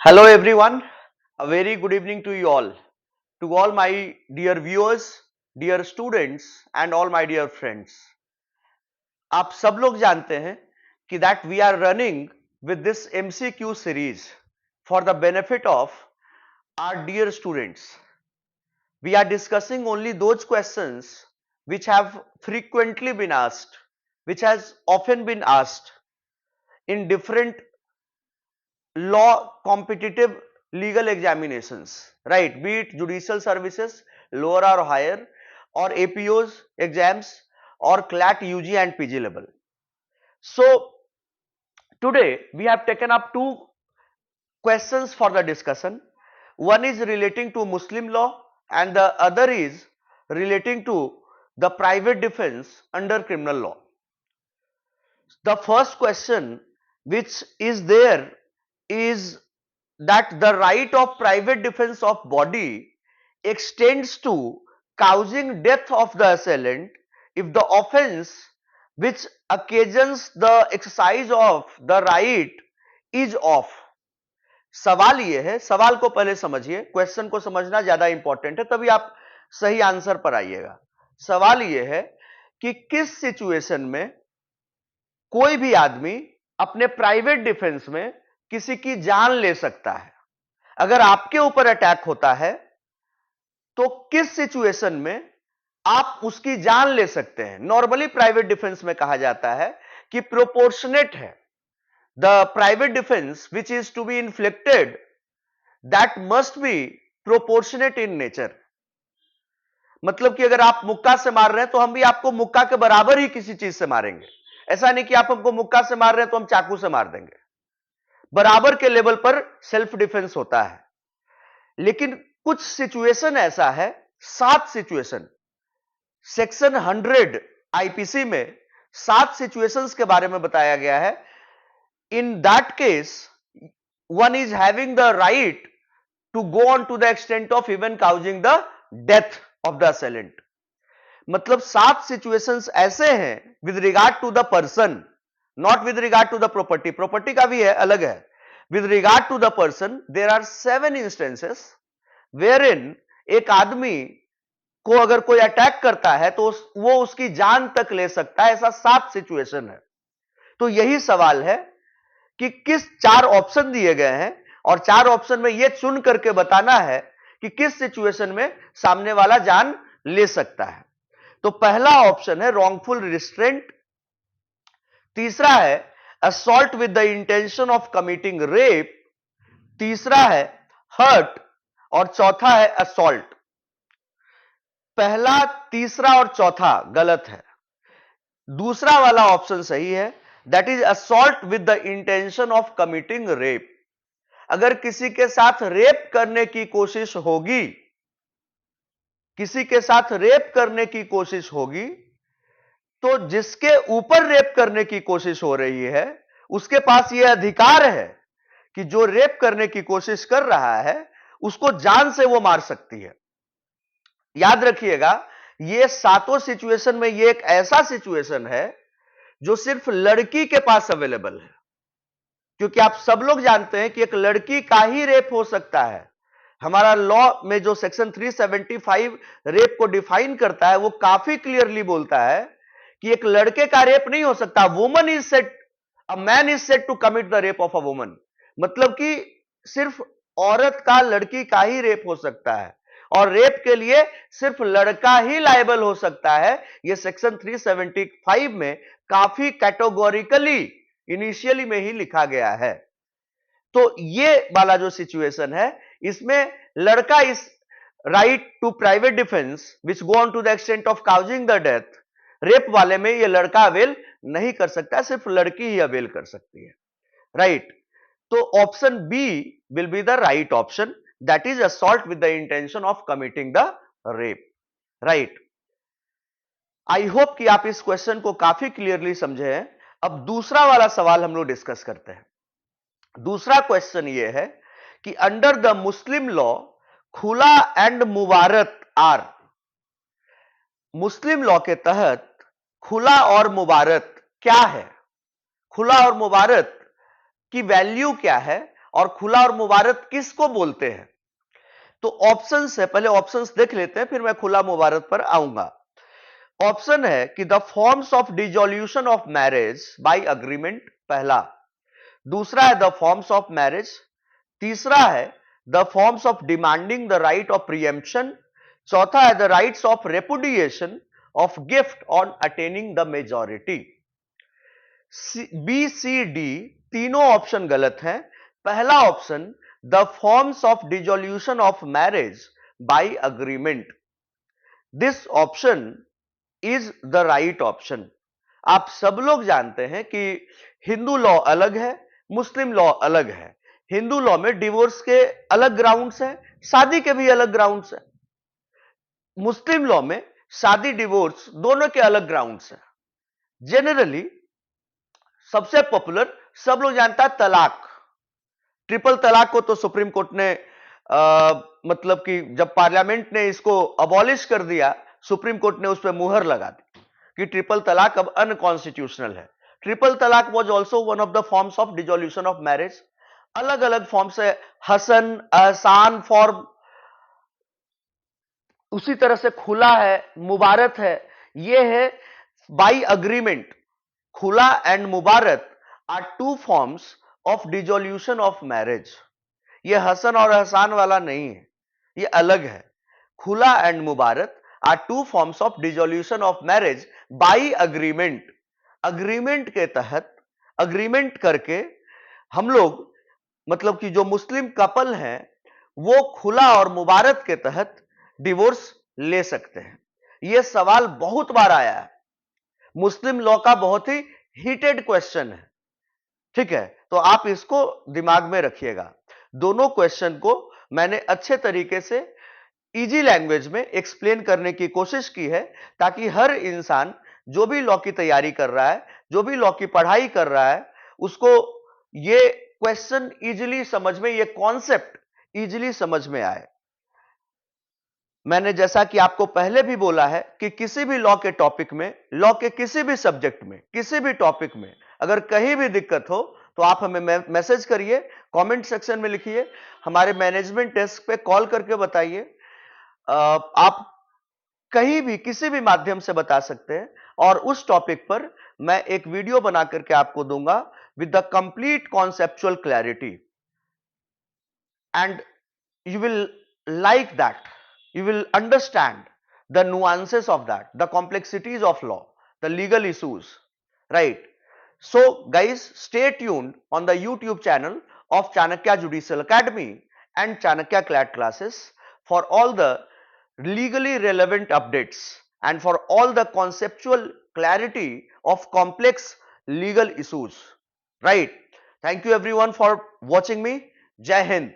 Hello everyone, a very good evening to you all. To all my dear viewers, dear students and all my dear friends. आप सब लोग जानते हैं कि that we are running with this MCQ series for the benefit of our dear students. We are discussing only those questions which have frequently been asked, which has often been asked in different law competitive legal examinations, right? Be it judicial services, lower or higher, or APOs exams, or CLAT UG and PG level. So today we have taken up two questions for the discussion. One is relating to Muslim law and the other is relating to the private defense under criminal law. The first question which is there is that the right of private defense of body extends to causing death of the assailant if the offense which occasions the exercise of the right is of. सवाल ये है, सवाल को पहले समझिए, question को समझना ज्यादा इंपॉर्टेंट है, तभी आप सही आंसर पर आइएगा। सवाल ये है कि किस सिचुएशन में कोई भी आदमी अपने प्राइवेट डिफेंस में किसी की जान ले सकता है। अगर आपके ऊपर अटैक होता है तो किस सिचुएशन में आप उसकी जान ले सकते हैं। नॉर्मली प्राइवेट डिफेंस में कहा जाता है कि प्रोपोर्शनेट है। The private defence which is to be inflicted that must be proportionate in nature. मतलब कि अगर आप मुक्का से मार रहे हैं तो हम भी आपको मुक्का के बराबर ही किसी चीज से मारेंगे। ऐसा नहीं कि आप हमको मुक्का से मार रहे हैं तो हम चाकू से मार देंगे। बराबर के लेवल पर सेल्फ डिफेंस होता है। लेकिन कुछ सिचुएशन ऐसा है, 7 सिचुएशन, सेक्शन 100 आईपीसी में 7 सिचुएशंस के बारे में बताया गया है। In that case one is having the right to go on to the extent of even causing the death of the assailant. मतलब 7 सिचुएशंस ऐसे हैं with regard to the person, not with regard to the property. Property का भी है, अलग है। With regard to the person there are 7 instances wherein एक आदमी को अगर कोई अटैक करता है तो वो उसकी जान तक ले सकता है। ऐसा 7 सिचुएशन है। तो यही सवाल है कि किस 4 ऑप्शन दिए गए हैं और 4 ऑप्शन में यह चुन करके बताना है कि किस सिचुएशन में सामने वाला जान ले सकता है। तो पहला ऑप्शन है रॉन्गफुल रिस्ट्रेंट, तीसरा है assault with the intention of committing rape, तीसरा है हर्ट और चौथा है असॉल्ट। पहला, तीसरा और चौथा गलत है। दूसरा वाला ऑप्शन सही है, that is assault with the intention of committing rape. अगर किसी के साथ रेप करने की कोशिश होगी, किसी के साथ रेप करने की कोशिश होगी तो जिसके ऊपर रेप करने की कोशिश हो रही है उसके पास यह अधिकार है कि जो रेप करने की कोशिश कर रहा है उसको जान से वो मार सकती है। याद रखिएगा, ये 7 सिचुएशन में ये एक ऐसा सिचुएशन है जो सिर्फ लड़की के पास अवेलेबल है, क्योंकि आप सब लोग जानते हैं कि एक लड़की का ही रेप हो सकता है। हमारा लॉ में जो सेक्शन 375 रेप को डिफाइन करता है वो काफी क्लियरली बोलता है कि एक लड़के का रेप नहीं हो सकता। Woman is set, a man is set to commit the rape of a woman. मतलब कि सिर्फ औरत का, लड़की का ही रेप हो सकता है और रेप के लिए सिर्फ लड़का ही लायबल हो सकता है। यह सेक्शन 375 में काफी कैटेगोरिकली इनिशियली में ही लिखा गया है। तो ये वाला जो सिचुएशन है इसमें लड़का इस right to private defence which go on to the extent of causing the death, rape वाले में ये लड़का अवेल नहीं कर सकता, सिर्फ लड़की ही अवेल कर सकती है। राइट, तो option B will be the right option, that is assault with the intention of committing the rape. Right, I hope कि आप इस क्वेश्चन को काफी क्लियरली समझे हैं। अब दूसरा वाला सवाल हम लोग डिस्कस करते हैं। दूसरा क्वेश्चन यह है कि अंडर द मुस्लिम लॉ खुला एंड मुबारत आर, मुस्लिम लॉ के तहत खुला और मुबारत क्या है, खुला और मुबारत की वैल्यू क्या है और खुला और मुबारक किसको बोलते हैं? तो ऑप्शंस है, पहले ऑप्शंस देख लेते हैं, फिर मैं खुला मुबारक पर आऊंगा। ऑप्शन है कि the forms of dissolution of marriage by agreement, पहला। दूसरा है द फॉर्म्स ऑफ मैरिज। तीसरा है the forms of demanding the right of preemption. चौथा है the rights of repudiation of gift on attaining the majority. B C D तीनों option गलत हैं। पहला ऑप्शन the forms of dissolution of marriage by agreement, this option is the right option. आप सब लोग जानते हैं कि हिंदू लॉ अलग है, मुस्लिम लॉ अलग है। हिंदू लॉ में डिवोर्स के अलग ग्राउंड्स हैं, शादी के भी अलग ग्राउंड्स हैं। मुस्लिम लॉ में शादी डिवोर्स दोनों के अलग ग्राउंड्स हैं। जनरली सबसे पॉपुलर सब लोग जानता है तलाक। ट्रिपल तलाक को तो सुप्रीम कोर्ट ने मतलब कि जब पार्लियामेंट ने इसको अबॉलिश कर दिया, सुप्रीम कोर्ट ने उस पर मुहर लगा दी कि ट्रिपल तलाक अब अनकॉन्स्टिट्यूशनल है। ट्रिपल तलाक was also one of the forms of dissolution of marriage. अलग अलग फॉर्म्स है, हसन, एहसान फॉर्म, उसी तरह से खुला है, मुबारक है। यह है बाय अग्रीमेंट। खुला एंड मुबारक are two forms of dissolution of marriage. यह हसन और एहसान वाला नहीं है, यह अलग है। खुला एंड मुबारक are two forms of dissolution of marriage by agreement. Agreement के तहत, अग्रीमेंट करके हम लोग, मतलब कि जो मुस्लिम कपल हैं, वो खुला और मुबारक के तहत डिवोर्स ले सकते हैं। यह सवाल बहुत बार आया है, मुस्लिम लॉ का बहुत ही हीटेड क्वेश्चन है। ठीक है, तो आप इसको दिमाग में रखिएगा। दोनों क्वेश्चन को मैंने अच्छे तरीके से इजी लैंग्वेज में एक्सप्लेन करने की कोशिश की है, ताकि हर इंसान जो भी लॉ की तैयारी कर रहा है, जो भी लॉ की पढ़ाई कर रहा है, उसको ये क्वेश्चन इजीली समझ में, ये कॉन्सेप्ट इजीली समझ में आए। मैंने जैसा कि आपको पहले भी बोला है कि किसी भी लॉ के टॉपिक में, लॉ के किसी भी सब्जेक्ट में, किसी भी टॉपिक में अगर कहीं भी दिक्कत हो तो आप हमें मैसेज करिए, कमेंट सेक्शन में लिखिए, हमारे मैनेजमेंट डेस्क पे कॉल करके बताइए। आप कहीं भी किसी भी माध्यम से बता सकते हैं, और उस टॉपिक पर मैं एक वीडियो बना करके आपको दूंगा with the complete conceptual clarity, and you will like that, you will understand the nuances of that, the complexities of law, the legal issues, right? So guys, stay tuned on the YouTube channel of Chanakya Judicial Academy and Chanakya CLAT classes for all the legally relevant updates and for all the conceptual clarity of complex legal issues, right? Thank you everyone for watching me. Jai Hind.